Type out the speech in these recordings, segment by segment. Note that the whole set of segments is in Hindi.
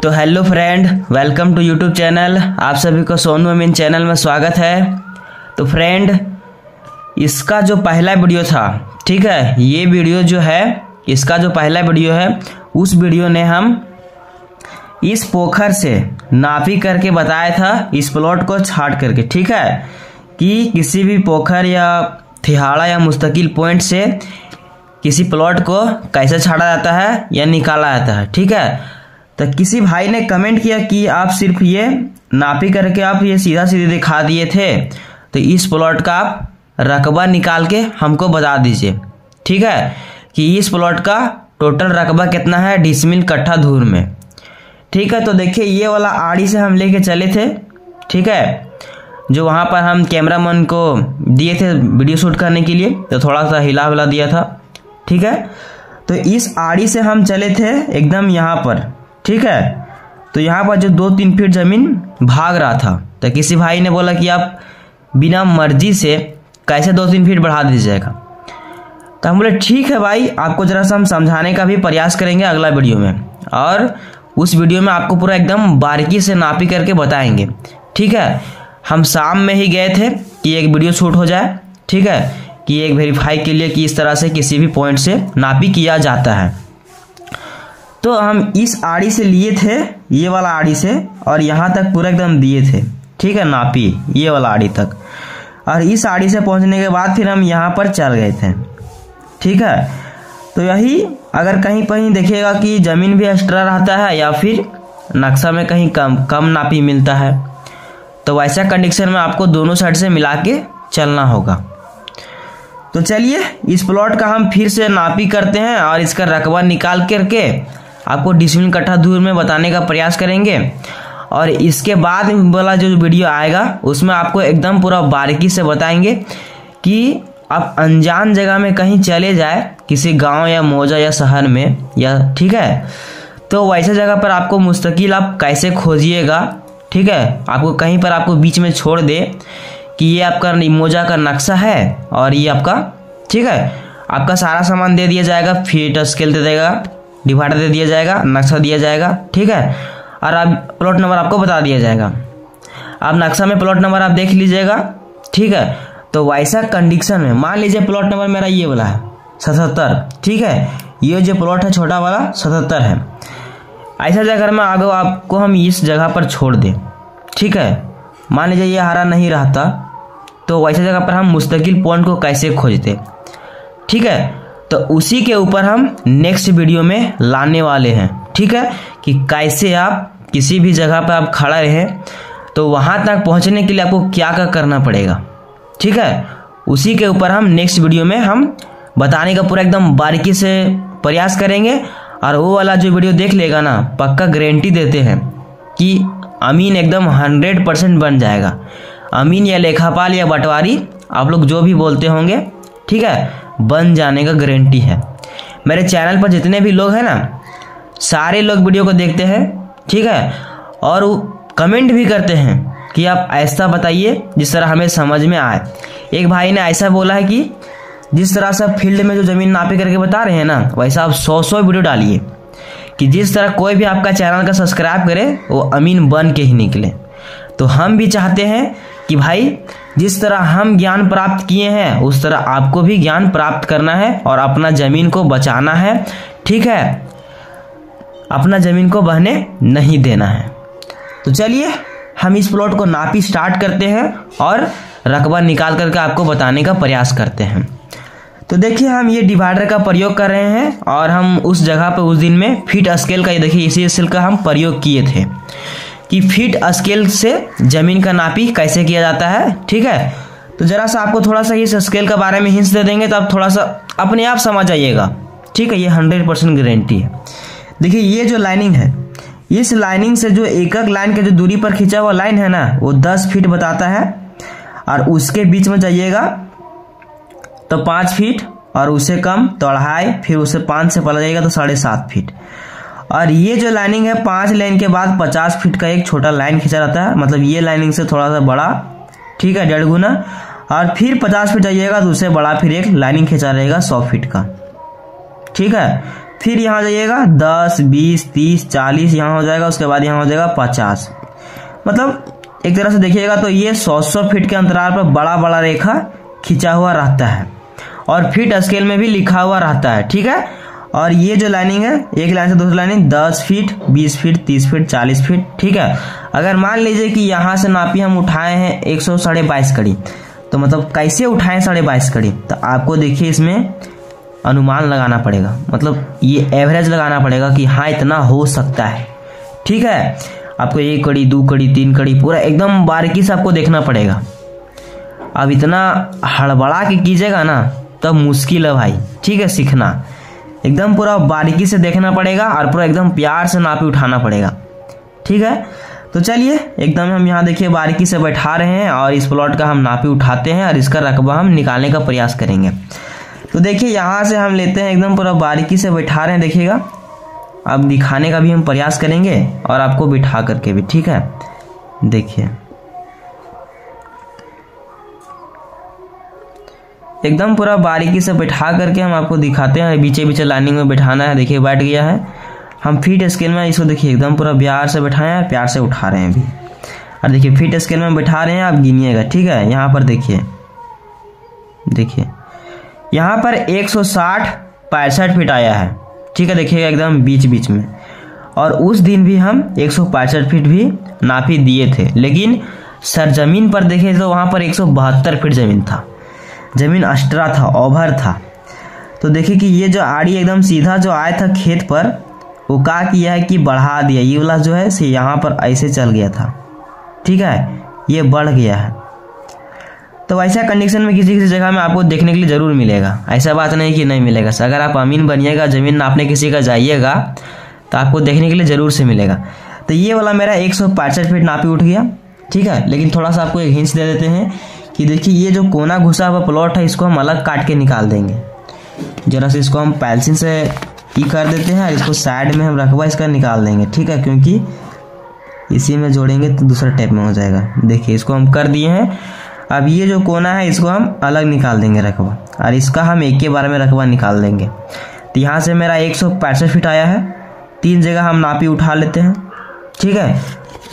तो hello friend, welcome to YouTube channel. आप सभी को सोनू अमीन चैनल में स्वागत है। तो फ्रेंड, इसका जो पहला वीडियो था, ठीक है, ये वीडियो जो है, इसका जो पहला वीडियो है, उस वीडियो ने हम इस पोखर से नापी करके बताया था, इस प्लॉट को छाट करके, ठीक है, कि किसी भी पोखर या तिहाड़ा या मुस्तकिल पॉइंट से किसी प्लॉट को कैसे छाटा जाता है या निकाला जाता है, ठीक है। तो किसी भाई ने कमेंट किया कि आप सिर्फ ये नापी करके आप ये सीधा सीधे दिखा दिए थे, तो इस प्लॉट का आप रकबा निकाल के हमको बता दीजिए, ठीक है, कि इस प्लॉट का टोटल रकबा कितना है डिसमिल कट्ठा धूर में, ठीक है। तो देखिए, ये वाला आड़ी से हम लेके चले थे, ठीक है, जो वहाँ पर हम कैमरामैन को दिए थे वीडियो शूट करने के लिए, तो थोड़ा सा हिला विला दिया था, ठीक है। तो इस आड़ी से हम चले थे एकदम यहाँ पर, ठीक है। तो यहाँ पर जो 2-3 फीट जमीन भाग रहा था, तो किसी भाई ने बोला कि आप बिना मर्जी से कैसे 2-3 फीट बढ़ा दीजिएगा। तो हम बोले ठीक है भाई, आपको जरा सा हम समझाने का भी प्रयास करेंगे अगला वीडियो में, और उस वीडियो में आपको पूरा एकदम बारीकी से नापी करके बताएंगे, ठीक है। हम शाम में ही गए थे कि एक वीडियो शूट हो जाए, ठीक है, कि एक वेरीफाई के लिए कि इस तरह से किसी भी पॉइंट से नापी किया जाता है। तो हम इस आड़ी से लिए थे, ये वाला आड़ी से, और यहाँ तक पूरा एकदम दिए थे, ठीक है, नापी ये वाला आड़ी तक। और इस आड़ी से पहुँचने के बाद फिर हम यहाँ पर चल गए थे, ठीक है। तो यही अगर कहीं कहीं देखिएगा कि ज़मीन भी एक्स्ट्रा रहता है या फिर नक्शा में कहीं कम नापी मिलता है, तो वैसा कंडीशन में आपको दोनों साइड से मिला के चलना होगा। तो चलिए, इस प्लॉट का हम फिर से नापी करते हैं और इसका रकबा निकाल करके आपको डिसमिल कट्ठा धूर में बताने का प्रयास करेंगे। और इसके बाद वाला जो वीडियो आएगा उसमें आपको एकदम पूरा बारीकी से बताएंगे कि आप अनजान जगह में कहीं चले जाए, किसी गांव या मौजा या शहर में, या ठीक है, तो वैसे जगह पर आपको मुस्तकिल आप कैसे खोजिएगा, ठीक है। आपको कहीं पर आपको बीच में छोड़ दे कि ये आपका मौजा का नक्शा है और ये आपका, ठीक है, आपका सारा सामान दे दिया जाएगा, फीट स्केल दे देगा, डिवाइडर दे दिया जाएगा, नक्शा दिया जाएगा, ठीक है, और आप प्लॉट नंबर आपको बता दिया जाएगा। आप नक्शा में प्लॉट नंबर आप देख लीजिएगा, ठीक है। तो वैसा कंडीशन में मान लीजिए प्लॉट नंबर मेरा ये वाला है 77, ठीक है, ये जो प्लॉट है छोटा वाला 77 है। ऐसा जगह में आगे आपको हम इस जगह पर छोड़ दें, ठीक है, मान लीजिए ये हरा नहीं रहता, तो वैसे जगह पर हम मुस्तकिल पॉइंट को कैसे खोजते, ठीक है। तो उसी के ऊपर हम नेक्स्ट वीडियो में लाने वाले हैं, ठीक है, कि कैसे आप किसी भी जगह पर आप खड़ा रहें तो वहां तक पहुंचने के लिए आपको क्या क्या करना पड़ेगा, ठीक है। उसी के ऊपर हम नेक्स्ट वीडियो में हम बताने का पूरा एकदम बारीकी से प्रयास करेंगे। और वो वाला जो वीडियो देख लेगा ना, पक्का गारंटी देते हैं कि अमीन एकदम 100% बन जाएगा। अमीन या लेखापाल या बंटवारी, आप लोग जो भी बोलते होंगे, ठीक है, बन जाने का गारंटी है। मेरे चैनल पर जितने भी लोग हैं ना, सारे लोग वीडियो को देखते हैं, ठीक है, और वो कमेंट भी करते हैं कि आप ऐसा बताइए जिस तरह हमें समझ में आए। एक भाई ने ऐसा बोला है कि जिस तरह से फील्ड में जो ज़मीन नापी करके बता रहे हैं ना, वैसा आप 100 वीडियो डालिए कि जिस तरह कोई भी आपका चैनल का सब्सक्राइब करे वो अमीन बन के ही निकले। तो हम भी चाहते हैं कि भाई जिस तरह हम ज्ञान प्राप्त किए हैं उस तरह आपको भी ज्ञान प्राप्त करना है और अपना ज़मीन को बचाना है, ठीक है, अपना ज़मीन को बहने नहीं देना है। तो चलिए, हम इस प्लॉट को नापी स्टार्ट करते हैं और रकबा निकाल करके आपको बताने का प्रयास करते हैं। तो देखिए, हम ये डिवाइडर का प्रयोग कर रहे हैं और हम उस जगह पर उस दिन में फीट स्केल का, ये देखिए इसी स्केल का हम प्रयोग किए थे कि फीट स्केल से ज़मीन का नापी कैसे किया जाता है, ठीक है। तो ज़रा सा आपको थोड़ा सा इस स्केल के बारे में हिंट्स दे देंगे तो आप थोड़ा सा अपने आप समझ जाइएगा, ठीक है, ये 100% गारंटी है। देखिए, ये जो लाइनिंग है, इस लाइनिंग से जो एक लाइन के जो दूरी पर खींचा हुआ लाइन है ना, वो 10 फीट बताता है, और उसके बीच में जाइएगा तो 5 फीट, और उससे कम तो 2.5, फिर उससे 5 से पलट जाएगा तो 7.5 फीट। और ये जो लाइनिंग है, 5 लाइन के बाद 50 फीट का एक छोटा लाइन खींचा रहता है, मतलब ये लाइनिंग से थोड़ा सा बड़ा, ठीक है, 1.5 गुना, और फिर 50 फीट जाइएगा तो उससे बड़ा फिर एक लाइनिंग खींचा रहेगा 100 फीट का, ठीक है। फिर यहाँ जाइएगा 10, 20, 30, 40 यहाँ हो जाएगा, उसके बाद यहाँ हो जाएगा 50। मतलब एक तरह से देखिएगा तो ये 100 फीट के अंतराल पर बड़ा बड़ा रेखा खींचा हुआ रहता है और फीट स्केल में भी लिखा हुआ रहता है, ठीक है। और ये जो लाइनिंग है, एक लाइन से दूसरी lining 10 feet, 20 feet, 30 feet, 40 feet, ठीक है। अगर मान लीजिए कि यहाँ से नापी हम उठाए हैं 122 कड़ी, तो मतलब कैसे उठाएं 22.5 कड़ी, तो आपको देखिए इसमें अनुमान लगाना पड़ेगा, मतलब ये एवरेज लगाना पड़ेगा कि हाँ इतना हो सकता है, ठीक है। आपको 1 कड़ी, 2 कड़ी, 3 कड़ी पूरा एकदम बारीकी से आपको देखना पड़ेगा। अब इतना हड़बड़ा के कीजिएगा ना तब मुश्किल है भाई, ठीक है। सीखना एकदम पूरा बारीकी से देखना पड़ेगा और पूरा एकदम प्यार से नापी उठाना पड़ेगा, ठीक है। तो चलिए एकदम हम यहाँ देखिए बारीकी से बैठा रहे हैं और इस प्लॉट का हम नापी उठाते हैं और इसका रकबा हम निकालने का प्रयास करेंगे। तो देखिए यहाँ से हम लेते हैं, एकदम पूरा बारीकी से बैठा रहे हैं, देखिएगा। अब दिखाने का भी हम प्रयास करेंगे और आपको बिठा करके भी, ठीक है। देखिए एकदम पूरा बारीकी से बैठा करके हम आपको दिखाते हैं। बीचे बीचे लाइनिंग में बैठाना है, देखिए बैठ गया है। हम फीट स्केल में इसको देखिए एकदम पूरा प्यार से बैठाए हैं, प्यार से उठा रहे हैं अभी। और देखिए फीट स्केल में बैठा रहे हैं, आप गिनिएगा, ठीक है। यहाँ पर देखिए यहाँ पर 160-65 फीट आया है, ठीक है। देखिएगा एकदम बीच बीच में। और उस दिन भी हम 165 फीट भी नापी दिए थे, लेकिन सरजमीन पर देखें तो वहाँ पर 172 फीट जमीन था, जमीन अस्ट्रा था, ओवर था। तो देखिए कि ये जो आड़ी एकदम सीधा जो आया था खेत पर, वो क्या किया है कि बढ़ा दिया, ये वाला जो है से यहाँ पर ऐसे चल गया था, ठीक है, ये बढ़ गया है। तो ऐसा कंडीशन में किसी किसी जगह में आपको देखने के लिए जरूर मिलेगा, ऐसा बात नहीं कि नहीं मिलेगा। अगर आप अमीन बनिएगा, जमीन नापने किसी का जाइएगा तो आपको देखने के लिए जरूर से मिलेगा। तो ये वाला मेरा 165 फीट नापी उठ गया, ठीक है। लेकिन थोड़ा सा आपको एक हिंट दे देते हैं कि देखिए ये जो कोना घुसा हुआ प्लॉट है, इसको हम अलग काट के निकाल देंगे। जरा से इसको हम पेंसिल से ई कर देते हैं और इसको साइड में हम रकबा इसका निकाल देंगे, ठीक है, क्योंकि इसी में जोड़ेंगे तो दूसरा टाइप में हो जाएगा। देखिए इसको हम कर दिए हैं। अब ये जो कोना है इसको हम अलग निकाल देंगे रकबा, और इसका हम एक के बारे में रकबा निकाल देंगे। तो यहाँ से मेरा 165 फीट आया है, 3 जगह हम नापी उठा लेते हैं, ठीक है।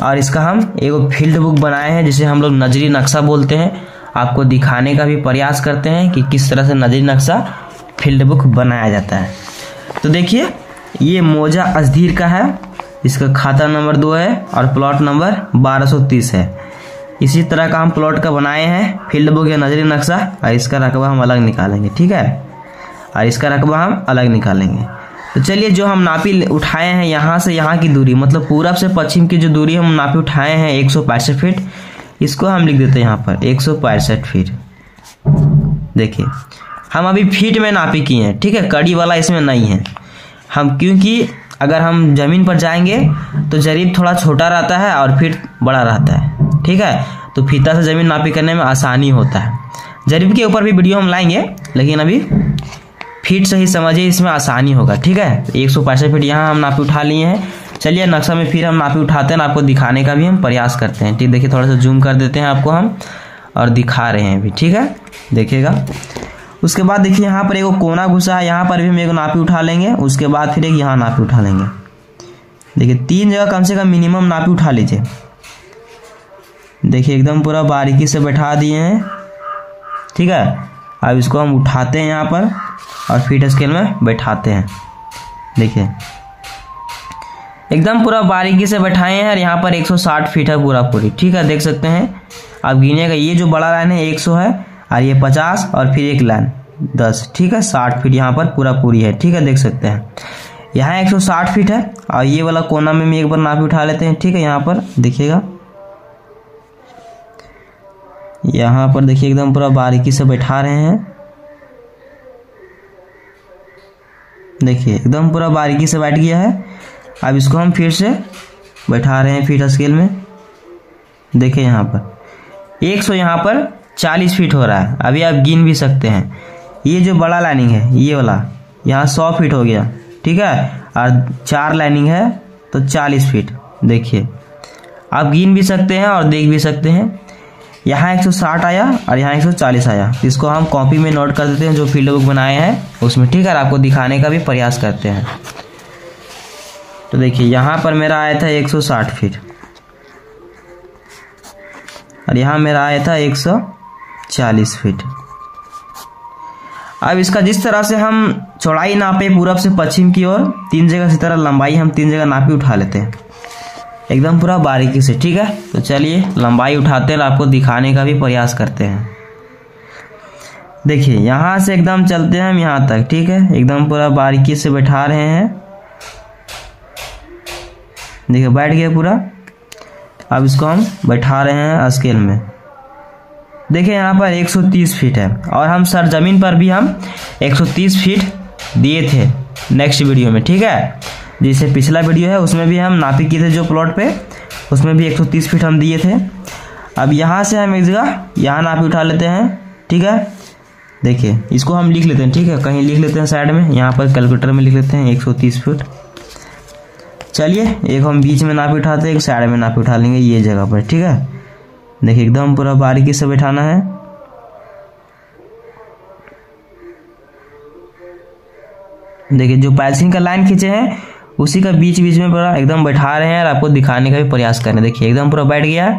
और इसका हम एक फील्ड बुक बनाए हैं जिसे हम लोग नजरी नक्शा बोलते हैं। आपको दिखाने का भी प्रयास करते हैं कि किस तरह से नजरी नक्शा फील्ड बुक बनाया जाता है। तो देखिए ये मौजा अजधीर का है, इसका खाता नंबर 2 है और प्लॉट नंबर 1230 है। इसी तरह का हम प्लॉट का बनाए हैं फील्ड बुक या नजरी नक्शा, और इसका रकबा हम अलग निकालेंगे, ठीक है, और इसका रकबा हम अलग निकालेंगे। तो चलिए जो हम नापी उठाए हैं यहाँ से यहाँ की दूरी, मतलब पूरब से पश्चिम की जो दूरी हम नापी उठाए हैं 165 फीट, इसको हम लिख देते हैं यहाँ पर 165 फीट। देखिए हम अभी फीट में नापी किए हैं, ठीक है, कड़ी वाला इसमें नहीं है हम, क्योंकि अगर हम जमीन पर जाएंगे तो जरीब थोड़ा छोटा रहता है और फीट बड़ा रहता है, ठीक है। तो फीता से जमीन नापी करने में आसानी होता है। जरीब के ऊपर भी वीडियो हम लाएंगे, लेकिन अभी फीट से ही समझिए, इसमें आसानी होगा, ठीक है। 165 फीट यहाँ हम नापी उठा लिए हैं। चलिए नक्शा में फिर हम नापी उठाते हैं, आपको दिखाने का भी हम प्रयास करते हैं, ठीक। देखिए थोड़ा सा जूम कर देते हैं आपको हम और दिखा रहे हैं अभी, ठीक है, देखिएगा। उसके बाद देखिए यहाँ पर एक कोना घुसा है, यहाँ पर भी हम एक नापी उठा लेंगे। उसके बाद फिर एक यहाँ नापी उठा लेंगे। देखिए 3 जगह कम से कम मिनिमम नापी उठा लीजिए। देखिए एकदम पूरा बारीकी से बैठा दिए हैं, ठीक है। अब इसको हम उठाते हैं यहाँ पर और फीट स्केल में बैठाते हैं। देखिए एकदम पूरा बारीकी से बैठाए हैं और यहाँ पर 160 फीट है पूरा पूरी, ठीक है, देख सकते हैं। अब गिनेगा, ये जो बड़ा लाइन है 100 है और ये 50 और फिर एक लाइन 10, ठीक है, 60 फीट यहाँ पर पूरा पूरी है, ठीक है, देख सकते हैं। यहाँ 160 फीट है और ये वाला कोना में भी एक बार नापी उठा लेते हैं, ठीक है। यहाँ पर देखिएगा, यहाँ पर देखिए एकदम पूरा बारीकी से बैठा रहे हैं। देखिए एकदम पूरा बारीकी से बैठ गया है। अब इसको हम फिर से बैठा रहे हैं फीट स्केल में। देखिए यहाँ पर 100 यहाँ पर 40 फीट हो रहा है। अभी आप गिन भी सकते हैं। ये जो बड़ा लाइनिंग है ये वाला, यहाँ 100 फीट हो गया, ठीक है, और 4 लाइनिंग है तो 40 फीट। देखिए आप गिन भी सकते हैं और देख भी सकते हैं। यहाँ 160 आया और यहाँ 140 आया। इसको हम कॉपी में नोट कर देते हैं जो फील्ड बुक बनाए हैं उसमें, ठीक है। आपको दिखाने का भी प्रयास करते हैं। तो देखिए यहाँ पर मेरा आया था 160 फीट और यहाँ मेरा आया था 140 फीट। अब इसका जिस तरह से हम चौड़ाई नापे पूरब से पश्चिम की ओर 3 जगह, इसी तरह लंबाई हम 3 जगह नापी उठा लेते हैं एकदम पूरा बारीकी से, ठीक है। तो चलिए लंबाई उठाते हैं और आपको दिखाने का भी प्रयास करते हैं। देखिए यहाँ से एकदम चलते हैं हम यहाँ तक, ठीक है। एकदम पूरा बारीकी से बैठा रहे हैं। देखिए बैठ गया पूरा। अब इसको हम बैठा रहे हैं स्केल में। देखिए यहाँ पर 130 फीट है और हम सरजमीन पर भी हम 130 फीट दिए थे नेक्स्ट वीडियो में, ठीक है। जैसे पिछला वीडियो है उसमें भी हम नापी किए थे जो प्लॉट पे, उसमें भी 130 फीट हम दिए थे। अब यहाँ से हम एक जगह यहाँ नापी उठा लेते हैं, ठीक है। देखिए इसको हम लिख लेते हैं, ठीक है। कहीं लिख लेते हैं साइड में, यहाँ पर कैलकुलेटर में लिख लेते हैं 130 फीट। चलिए एक हम बीच में नापी उठाते हैं, एक साइड में नापी उठा लेंगे ये जगह पर, ठीक है। देखिए एकदम पूरा बारीकी से बैठाना है। देखिए जो पैचिंग का लाइन खींचे हैं उसी का बीच बीच में पूरा एकदम बैठा रहे हैं और आपको दिखाने का भी प्रयास करें। देखिए एकदम पूरा बैठ गया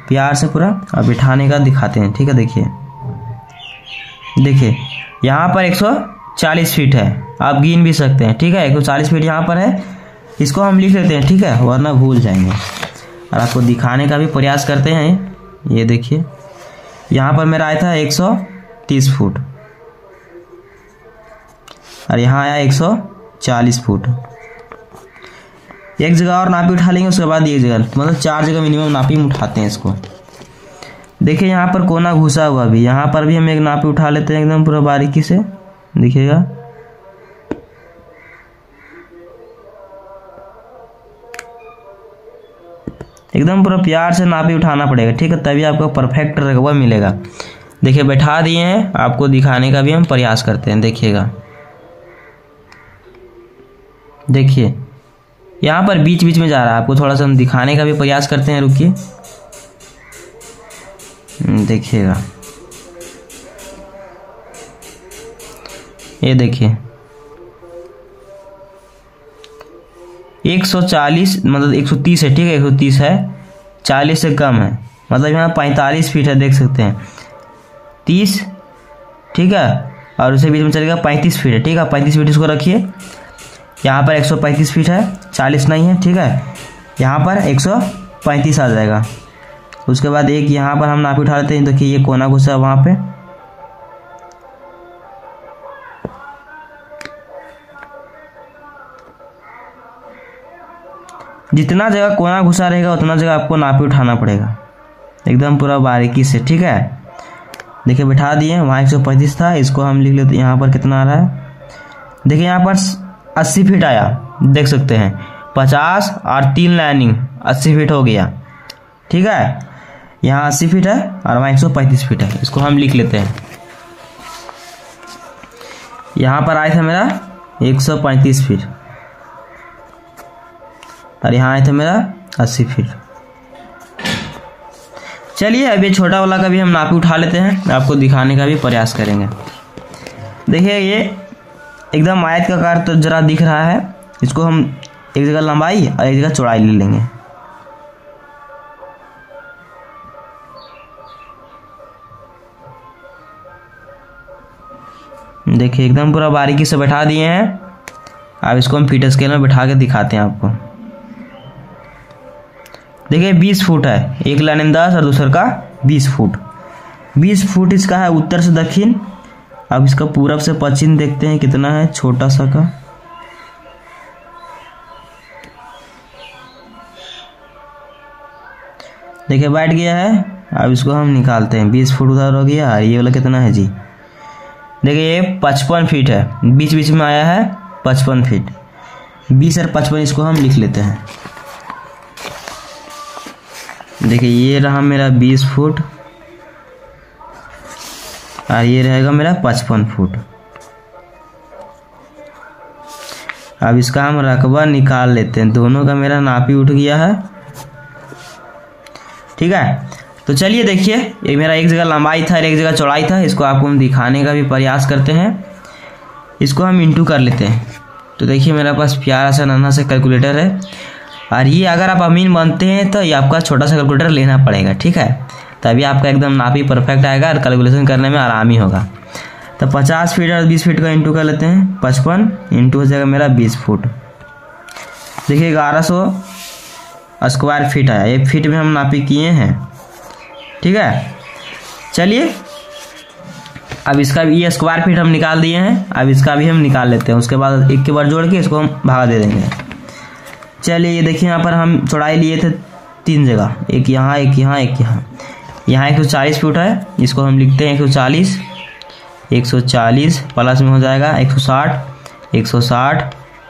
प्यार से पूरा। अब बिठाने का दिखाते हैं, ठीक है। देखिए यहाँ पर 140 फीट है, आप गिन भी सकते हैं, ठीक है। 140 फीट यहाँ पर है, इसको हम लिख लेते हैं, ठीक है, वरना भूल जाएंगे। और आपको दिखाने का भी प्रयास करते हैं। ये देखिए यहाँ पर मेरा आया था 130 फुट और यहाँ आया 140 फुट। एक जगह और नापी उठा लेंगे, उसके बाद एक जगह, मतलब 4 जगह मिनिमम नापी उठाते हैं इसको। देखिए यहाँ पर कोना घुसा हुआ भी, यहाँ पर भी हम एक नापी उठा लेते हैं एकदम पूरा बारीकी से। देखिएगा एकदम पूरा प्यार से नापी उठाना पड़ेगा, ठीक है, तभी आपको परफेक्ट रकबा मिलेगा। देखिए बैठा दिए हैं, आपको दिखाने का भी हम प्रयास करते हैं। देखिएगा देखिए यहाँ पर बीच बीच में जा रहा है, आपको थोड़ा सा हम दिखाने का भी प्रयास करते हैं। रुकिए देखिएगा, ये देखिए 140 मतलब 130 है, ठीक है। 130 है, 40 से कम है, मतलब यहाँ 45 फीट है, देख सकते हैं 30, ठीक है। और उसे बीच में चलेगा 35 फीट है, ठीक है। 35 फीट इसको रखिए। यहाँ पर 135 फीट है, 40 नहीं है, ठीक है। यहाँ पर 135 आ जाएगा। उसके बाद एक यहाँ पर हम नापी उठा लेते हैं। देखिए ये कोना घुसा है वहाँ पे, जितना जगह कोना घुसा रहेगा उतना जगह आपको नापी उठाना पड़ेगा एकदम पूरा बारीकी से, ठीक है। देखिए बैठा दिए, वहाँ 135 था, इसको हम लिख लेते। यहाँ पर कितना आ रहा है, देखिए यहाँ पर 80 फीट आया, देख सकते हैं। 50 और 3 लाइनिंग 80 फीट हो गया, ठीक है। यहाँ 80 फीट है और वहाँ 135 फीट है, इसको हम लिख लेते हैं। यहाँ पर आया था मेरा 135 फीट और यहाँ आया था मेरा 80 फीट। चलिए अब ये छोटा वाला का भी हम नापी उठा लेते हैं, आपको दिखाने का भी प्रयास करेंगे। देखिए ये एकदम आयत का आकार तो जरा दिख रहा है, इसको हम एक जगह लंबाई और एक जगह चौड़ाई ले लेंगे। देखिए एकदम पूरा बारीकी से बैठा दिए हैं। अब इसको हम फीट स्केल में बैठा के दिखाते हैं आपको। देखिए 20 फुट है, एक लाइन 10 और दूसरे का 20 फुट। 20 फुट इसका है उत्तर से दक्षिण। अब इसका पूरब से पश्चिम देखते हैं कितना है, छोटा सा का। देखिए बैठ गया है। अब इसको हम निकालते हैं। 20 फुट उधर हो गया और ये वाला कितना है जी, देखिए ये 55 फीट है, बीच बीच में आया है 55 फीट। 20 और 55 इसको हम लिख लेते हैं। देखिए ये रहा मेरा 20 फुट और ये रहेगा मेरा 55 फुट। अब इसका हम रकबा निकाल लेते हैं। दोनों का मेरा नापी उठ गया है, ठीक है। तो चलिए देखिए, ये मेरा एक जगह लंबाई था और एक जगह चौड़ाई था, इसको आपको हम दिखाने का भी प्रयास करते हैं। इसको हम इंटू कर लेते हैं। तो देखिए मेरे पास प्यारा सा नन्हा सा कैलकुलेटर है, और ये अगर आप अमीन बनते हैं तो ये आपका छोटा सा कैलकुलेटर लेना पड़ेगा, ठीक है, तभी आपका एकदम नापी परफेक्ट आएगा और कैलकुलेशन करने में आराम ही होगा। तो 50 फीट और 20 फीट का इंटू कर लेते हैं। 55 इंटू हो जाएगा मेरा 20 फुट। देखिए 1100 स्क्वायर फीट आया, एक फीट में हम नापी किए हैं, ठीक है। चलिए अब इसका भी, ये स्क्वायर फीट हम निकाल दिए हैं, अब इसका भी हम निकाल लेते हैं। उसके बाद एक के बार जोड़ के इसको हम भागा दे देंगे। चलिए ये देखिए, यहाँ पर हम चौड़ाई लिए थे 3 जगह, एक यहाँ एक यहाँ एक यहाँ। यहाँ 140 फुट है, इसको हम लिखते हैं 140। 140 प्लस में हो जाएगा 160, 160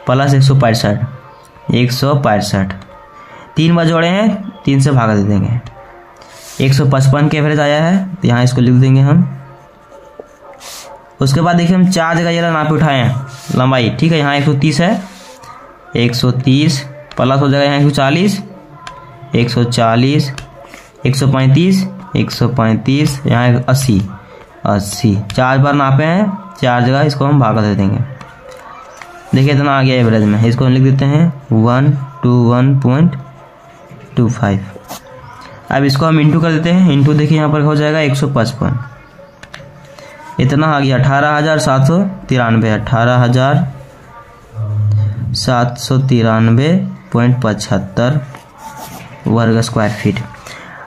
प्लस 165, 165। 3 बार जोड़े हैं, 3 से भागा दे देंगे। 155 के एवरेज आया है, तो यहाँ इसको लिख देंगे हम। उसके बाद देखिए हम 4 जगह ये नाप उठाए हैं लंबाई, ठीक है। यहाँ 130 है, 130 प्लस हो जाएगा यहाँ 140, 140, 135, 135, यहाँ 80, 80। 4 बार नापे हैं, 4 जगह, इसको हम भागा दे देंगे। देखिए इतना आ गया एवरेज में, इसको हम लिख देते हैं 121.25। अब इसको हम इंटू कर देते हैं। इंटू देखिए यहाँ पर हो जाएगा 155, इतना आ गया 18,793, 18,793.75 वर्ग स्क्वायर फीट।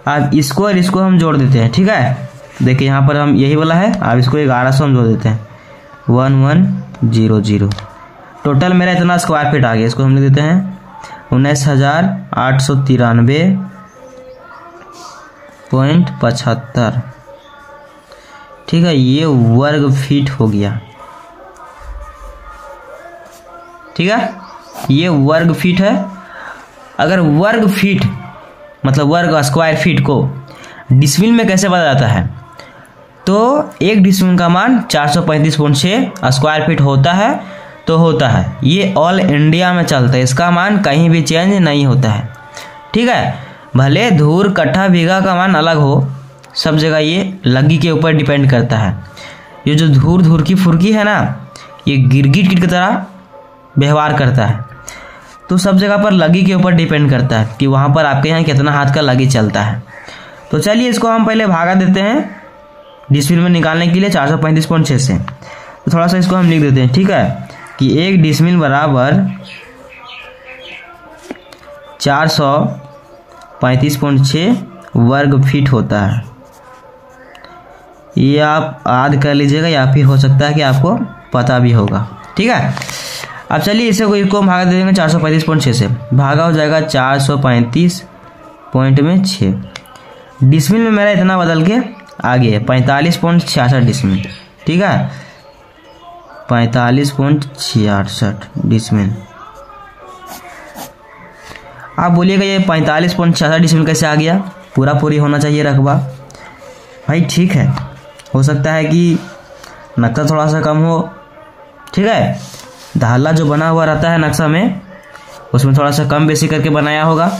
अब इसको और इसको हम जोड़ देते हैं, ठीक है। देखिए यहाँ पर हम यही वाला है, अब इसको 1100 हम जोड़ देते हैं, 1100। टोटल मेरा इतना स्क्वायर फीट आ गया, इसको हम लिख देते हैं 19,893.75, ठीक है। ये वर्ग फीट हो गया, ठीक है, ये वर्ग फीट है। अगर वर्ग फीट मतलब वर्ग स्क्वायर फीट को डिसमिल में कैसे बदला जाता है, तो एक डिसमिल का मान 435.6 स्क्वायर फीट होता है, तो होता है। ये ऑल इंडिया में चलता है, इसका मान कहीं भी चेंज नहीं होता है, ठीक है। भले धूर कट्ठा बीघा का मान अलग हो, सब जगह ये लग्गी के ऊपर डिपेंड करता है। ये जो धूर की फुर्की है ना, ये गिरगिट की तरह व्यवहार करता है, तो सब जगह पर लग्गी के ऊपर डिपेंड करता है कि वहाँ पर आपके यहाँ कितना हाथ का लग्गी चलता है। तो चलिए इसको हम पहले भागा देते हैं डिसमिल में निकालने के लिए 435.6 से। तो थोड़ा सा इसको हम लिख देते हैं, ठीक है, कि 1 डिसमिल बराबर 435.6 वर्ग फीट होता है। ये आप याद कर लीजिएगा, या फिर हो सकता है कि आपको पता भी होगा, ठीक है। अब चलिए इसको भागा दे देंगे 435.6 से। भागा हो जाएगा 435.6। डिसमिल में मेरा इतना बदल के आ गया 45.66 डिसमिल, ठीक है, 45.66 डिसमिल। आप बोलिएगा ये 45.66 डिसमिल कैसे आ गया, पूरा पूरी होना चाहिए रकबा। भाई ठीक है, हो सकता है कि नक्शा थोड़ा सा कम हो, ठीक है, धाला जो बना हुआ रहता है नक्शा में, उसमें थोड़ा सा कम बेसी करके बनाया होगा,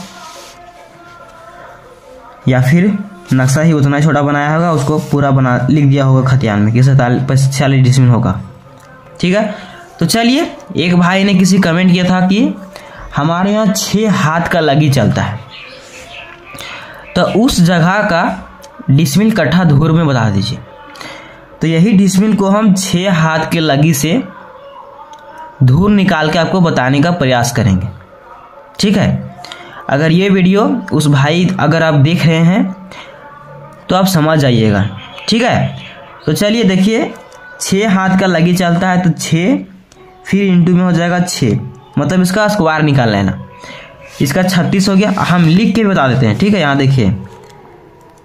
या फिर नक्शा ही उतना छोटा बनाया होगा, उसको पूरा बना लिख दिया होगा खतियान में कि 46 डिसमिल होगा, ठीक है। तो चलिए, एक भाई ने किसी कमेंट किया था कि हमारे यहाँ 6 हाथ का लगी चलता है, तो उस जगह का डिसमिल कट्ठा धूर में बता दीजिए। तो यही डिसमिल को हम 6 हाथ के लगी से धूर निकाल के आपको बताने का प्रयास करेंगे, ठीक है। अगर ये वीडियो उस भाई अगर आप देख रहे हैं तो आप समझ जाइएगा, ठीक है। तो चलिए देखिए, 6 हाथ का लगी चलता है, तो 6 फिर इंटू में हो जाएगा 6, मतलब इसका स्क्वायर निकाल लेना। इसका 36 हो गया, हम लिख के बता देते हैं, ठीक है। यहाँ देखिए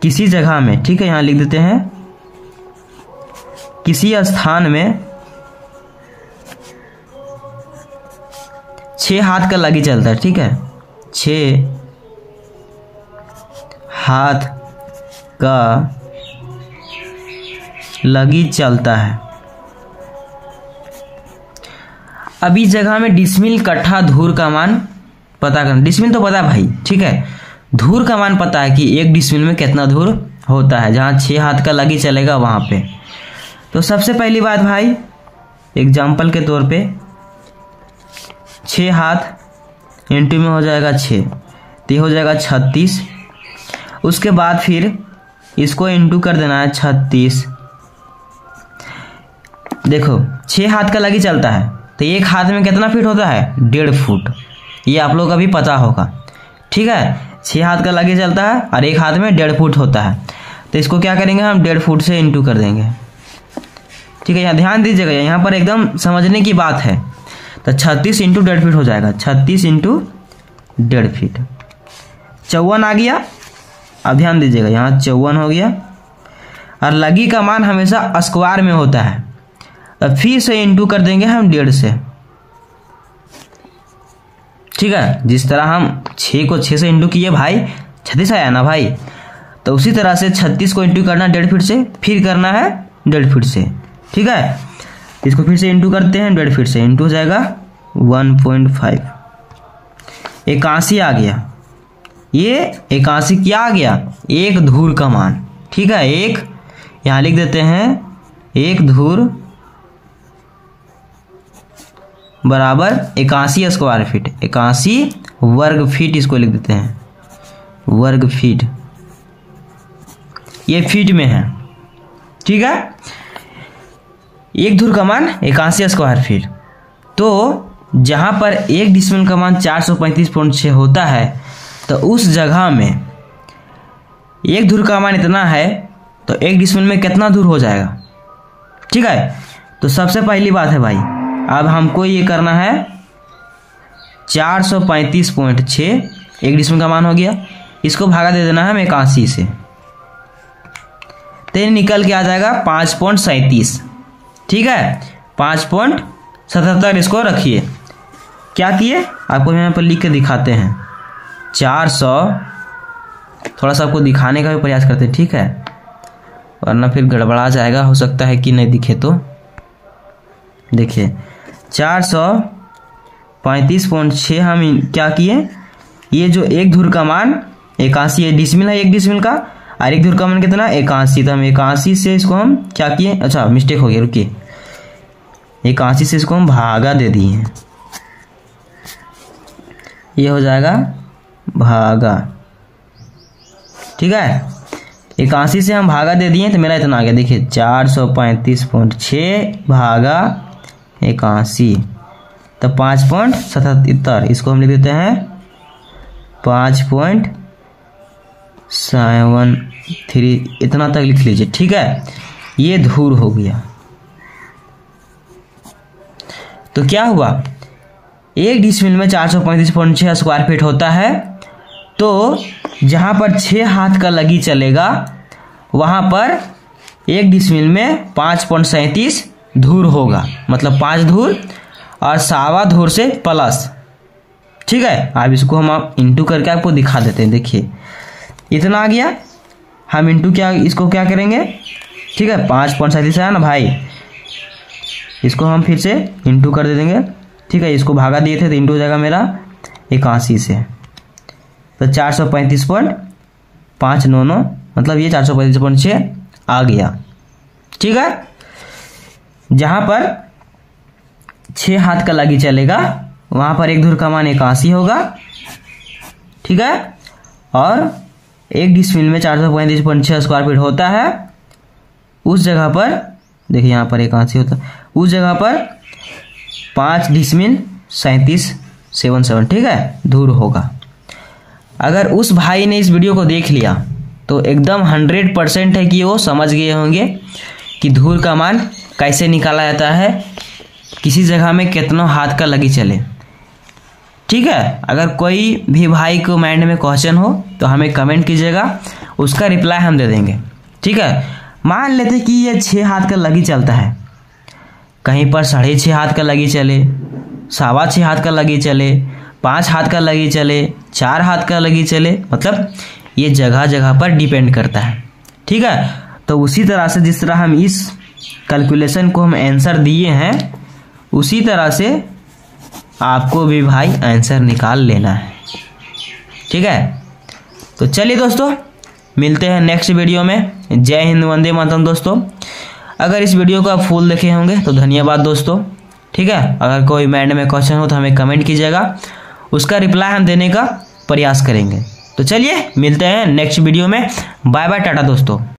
किसी जगह में, ठीक है, यहाँ लिख देते हैं किसी स्थान में 6 हाथ का लगी चलता है, ठीक है, 6 हाथ का लगी चलता है। अभी जगह में डिसमिल कट्ठा धूर का मान पता करना। डिसमिल तो पता है भाई, ठीक है, धूर का मान पता है कि 1 डिसमिल में कितना धूर होता है, जहाँ 6 हाथ का लगी चलेगा वहाँ पे। तो सबसे पहली बात भाई, एग्जाम्पल के तौर पे 6 हाथ इंटू में हो जाएगा 6, तो ये हो जाएगा 36। उसके बाद फिर इसको इंटू कर देना है 36। देखो 6 हाथ का लगी चलता है, तो एक हाथ में कितना फीट होता है, 1.5 फुट। ये आप लोग का भी पता होगा, ठीक है। 6 हाथ का लगी चलता है और एक हाथ में 1.5 फुट होता है, तो इसको क्या करेंगे हम 1.5 फुट से इंटू कर देंगे, ठीक है। यहाँ ध्यान दीजिएगा, यहाँ पर एकदम समझने की बात है। तो 36 इंटू 1.5 फीट हो जाएगा, 36 इंटू 1.5 फीट, 54 आ गया। अब ध्यान दीजिएगा, यहाँ 54 हो गया। और लगी का मान हमेशा स्क्वायर में होता है, अब फिर से इंटू कर देंगे हम 1.5 से, ठीक है। जिस तरह हम 6 को 6 से इंटू किए भाई 36 आया ना भाई, तो उसी तरह से 36 को इंटू करना 1.5 फीट से, फिर करना है 1.5 फीट से, ठीक है। इसको फिर से इंटू करते हैं 1.5 फीट से, इंटू हो जाएगा 1.5, 81 आ गया। ये 81 क्या आ गया, एक धूर का मान, ठीक है। एक यहाँ लिख देते हैं, एक धूर बराबर 81 स्क्वायर फीट, 81 वर्ग फीट, इसको लिख देते हैं वर्ग फीट, ये फीट में है, ठीक है। एक धूर का मान 81 स्क्वायर फीट। तो जहां पर 1 डिसमिल का मान 435.6 होता है, तो उस जगह में एक धूर का मान इतना है, तो 1 डिसमिल में कितना धूर हो जाएगा, ठीक है। तो सबसे पहली बात है भाई, अब हमको ये करना है 435.6, 1 डिसमिल का मान हो गया, इसको भागा दे देना है हमें 81 से, तो निकल के आ जाएगा 5.37, ठीक है। 5.77 इसको रखिए। क्या किए, आपको यहाँ पर लिख के दिखाते हैं, 400, थोड़ा सा आपको दिखाने का भी प्रयास करते हैं, ठीक है, वरना फिर गड़बड़ा जाएगा, हो सकता है कि नहीं दिखे। तो देखिए 435.6 हम क्या किए, ये जो एक धूर का मान 81 डिसमिल है, 1 डिसमिल का, और एक धूर का मान कितना 81, तो हम 81 से इसको हम क्या किए, अच्छा मिस्टेक हो गया, रुकिए, 81 से इसको हम भागा दे दिए हैं, ये हो जाएगा भागा, ठीक है। 81 से हम भागा दे दिए तो मेरा इतना आ गया, देखिए 435.6 भागा 81, तो 5.77, इसको हम लिख देते हैं 5.73, इतना तक लिख लीजिए, ठीक है। ये धूर हो गया। तो क्या हुआ, 1 डिसमिल में 435.6 स्क्वायर फीट होता है, तो जहां पर 6 हाथ का लगी चलेगा वहां पर 1 डिसमिल में 5.37 धूर होगा, मतलब 5 धूर और 1.25 धूर से प्लस, ठीक है। अब इसको हम आप इंटू करके आपको दिखा देते हैं, देखिए इतना आ गया। हम इंटू क्या, इसको क्या करेंगे, ठीक है, 5.37 है ना भाई, इसको हम फिर से इंटू कर दे देंगे, ठीक है। इसको भागा दिए थे तो इंटू हो जाएगा मेरा 81 से, तो 435.599, मतलब ये 435.6 आ गया, ठीक है। जहां पर 6 हाथ का लगी चलेगा वहां पर एक धूर का मान 81 होगा, ठीक है। और 1 डिसमिल में 435.6 स्क्वायर फीट होता है, उस जगह पर देखिए यहाँ पर 81 होता है, उस जगह पर 5 डिसमिल 37.77, ठीक है, धूर होगा। अगर उस भाई ने इस वीडियो को देख लिया तो एकदम 100% है कि वो समझ गए होंगे कि धूर का मान कैसे निकाला जाता है, किसी जगह में कितना हाथ का लगी चले, ठीक है। अगर कोई भी भाई को माइंड में क्वेश्चन हो तो हमें कमेंट कीजिएगा, उसका रिप्लाई हम दे देंगे, ठीक है। मान लेते कि ये 6 हाथ का लगी चलता है, कहीं पर 6.5 हाथ का लगी चले, 6.25 हाथ का लगी चले, 5 हाथ का लगी चले, 4 हाथ का लगी चले, मतलब ये जगह जगह पर डिपेंड करता है, ठीक है। तो उसी तरह से जिस तरह हम इस कैलकुलेशन को हम आंसर दिए हैं, उसी तरह से आपको भी भाई आंसर निकाल लेना है, ठीक है। तो चलिए दोस्तों, मिलते हैं नेक्स्ट वीडियो में। जय हिंद, वंदे मातरम दोस्तों। अगर इस वीडियो को आप फुल देखे होंगे तो धन्यवाद दोस्तों, ठीक है। अगर कोई माइंड में क्वेश्चन हो तो हमें कमेंट कीजिएगा, उसका रिप्लाई हम देने का प्रयास करेंगे। तो चलिए मिलते हैं नेक्स्ट वीडियो में। बाय बाय, टाटा दोस्तों।